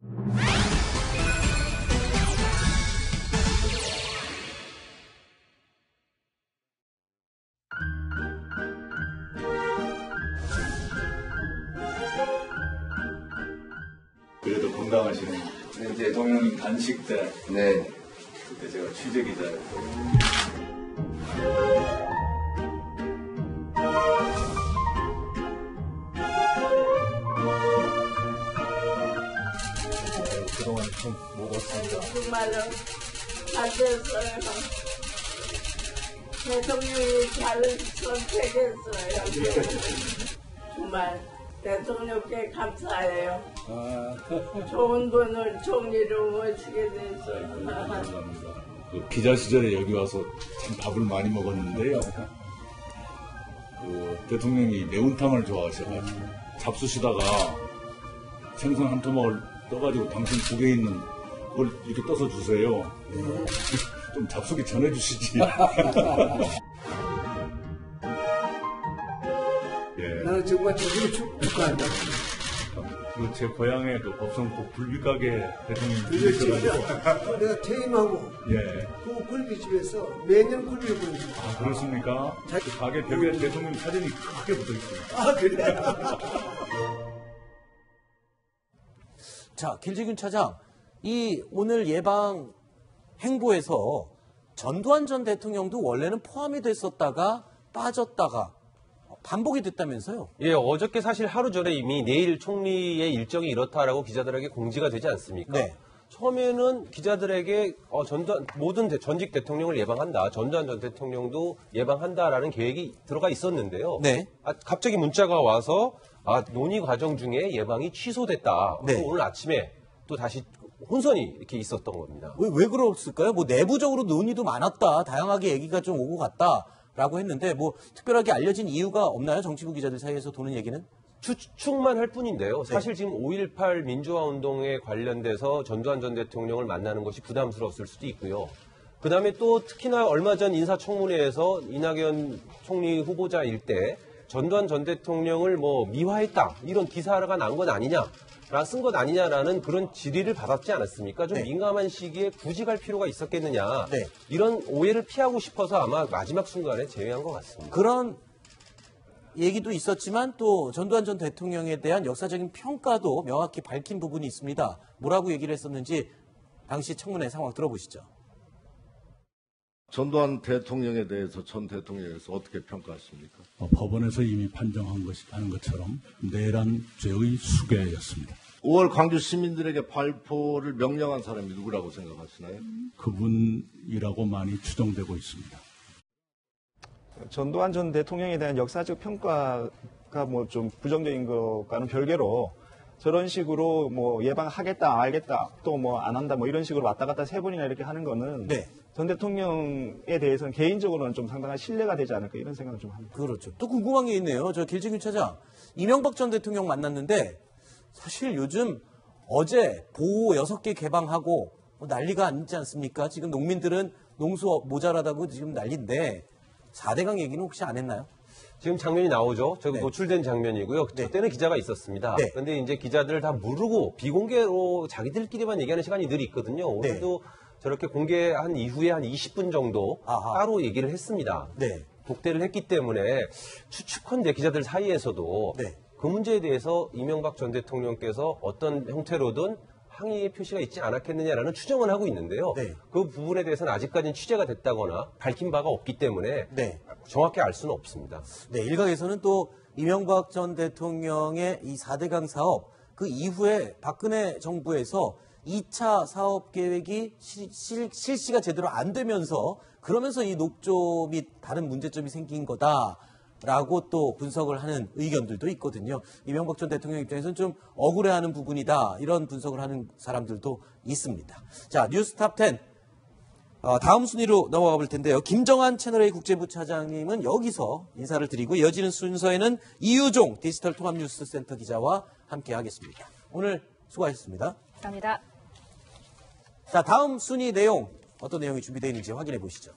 그래도 건강하시네. 대통령 단식 때. 네. 그때 제가 취재기자였거든요. 그동안 좀 못 왔습니다. 정말로 안 됐어요. 대통령이 잘 선택했어요. 정말 대통령께 감사해요. 좋은 분을 총리로 모시게 됐어요. 감사합니다. 그 기자 시절에 여기 와서 참 밥을 많이 먹었는데요. 그 대통령이 매운탕을 좋아하셔가지고 잡수시다가 생선 한 토막을 떠가지고 당신 국에 있는 그걸 이렇게 떠서 주세요. 좀 잡수기 전해주시지. 예. 나는 정말 저기를 축하한다. 제 고향에 그 법성국 굴비가게 대통령이 그렇죠. 내가 퇴임하고 예. 그 굴비집에서 매년 굴비를 보내줍니다. 아, 그렇습니까? 그 가게 벽에 대통령 사진이 크게 붙어 있습니다. 아, 그래? 자, 길지균 차장, 이 오늘 예방 행보에서 전두환 전 대통령도 원래는 포함이 됐었다가 빠졌다가 반복이 됐다면서요? 예, 어저께 사실 하루 전에 이미 내일 총리의 일정이 이렇다라고 기자들에게 공지가 되지 않습니까? 네. 처음에는 기자들에게 모든 전직 대통령을 예방한다, 전두환 전 대통령도 예방한다라는 계획이 들어가 있었는데요. 네. 갑자기 문자가 와서 논의 과정 중에 예방이 취소됐다. 네. 오늘 아침에 또 다시 혼선이 이렇게 있었던 겁니다. 왜 그랬을까요? 뭐 내부적으로 논의도 많았다, 다양하게 얘기가 좀 오고 갔다라고 했는데 뭐 특별하게 알려진 이유가 없나요? 정치부 기자들 사이에서 도는 얘기는? 추측만 할 뿐인데요. 사실 지금 5.18 민주화 운동에 관련돼서 전두환 전 대통령을 만나는 것이 부담스러웠을 수도 있고요. 그다음에 또 특히나 얼마 전 인사청문회에서 이낙연 총리 후보자일 때 전두환 전 대통령을 뭐 미화했다, 이런 기사가 난 건 아니냐, 쓴 것 아니냐라는 그런 질의를 받았지 않았습니까? 좀 네. 민감한 시기에 굳이 갈 필요가 있었겠느냐. 네. 이런 오해를 피하고 싶어서 아마 마지막 순간에 제외한 것 같습니다. 그런 얘기도 있었지만 또 전두환 전 대통령에 대한 역사적인 평가도 명확히 밝힌 부분이 있습니다. 뭐라고 얘기를 했었는지 당시 청문회 상황 들어보시죠. 전두환 대통령에 대해서 전 대통령에서 어떻게 평가하십니까? 법원에서 이미 판정한 하는 것처럼 내란 죄의 수괴였습니다. 5월 광주 시민들에게 발포를 명령한 사람이 누구라고 생각하시나요? 그분이라고 많이 추정되고 있습니다. 전두환 전 대통령에 대한 역사적 평가가 뭐 좀 부정적인 것과는 별개로 저런 식으로 뭐 예방하겠다, 알겠다, 또 뭐 안 한다, 뭐 이런 식으로 왔다 갔다 세 번이나 이렇게 하는 거는 네. 전 대통령에 대해서는 개인적으로는 좀 상당한 신뢰가 되지 않을까 이런 생각을 좀 합니다. 그렇죠. 또 궁금한 게 있네요. 저 길지균 차장, 이명박 전 대통령 만났는데 사실 요즘 어제 보호 6개 개방하고 난리가 아니지 않습니까? 지금 농민들은 농수 모자라다고 지금 난리인데 4대강 얘기는 혹시 안 했나요? 지금 장면이 나오죠. 저기 네. 노출된 장면이고요. 네. 그때는 기자가 있었습니다. 네. 그런데 이제 기자들 다 모르고 비공개로 자기들끼리만 얘기하는 시간이 늘 있거든요. 오늘도 저렇게 공개한 이후에 한 20분 정도 따로 얘기를 했습니다. 네. 독대를 했기 때문에 추측컨대 기자들 사이에서도 네. 그 문제에 대해서 이명박 전 대통령께서 어떤 형태로든 항의의 표시가 있지 않았겠느냐라는 추정을 하고 있는데요. 네. 그 부분에 대해서는 아직까지는 취재가 됐다거나 밝힌 바가 없기 때문에 네. 정확히 알 수는 없습니다. 네, 일각에서는 또 이명박 전 대통령의 이 4대강 사업, 그 이후에 박근혜 정부에서 2차 사업 계획이 실시가 제대로 안 되면서 그러면서 이 녹조 및 다른 문제점이 생긴 거다라고 또 분석을 하는 의견들도 있거든요. 이명박 전 대통령 입장에서는 좀 억울해하는 부분이다, 이런 분석을 하는 사람들도 있습니다. 자, 뉴스탑 10. 다음 순위로 넘어가 볼 텐데요. 김정한 채널A 국제부 차장님은 여기서 인사를 드리고 이어지는 순서에는 이유종 디지털 통합뉴스센터 기자와 함께 하겠습니다. 오늘 수고하셨습니다. 감사합니다. 자, 다음 순위 내용 어떤 내용이 준비되어 있는지 확인해 보시죠.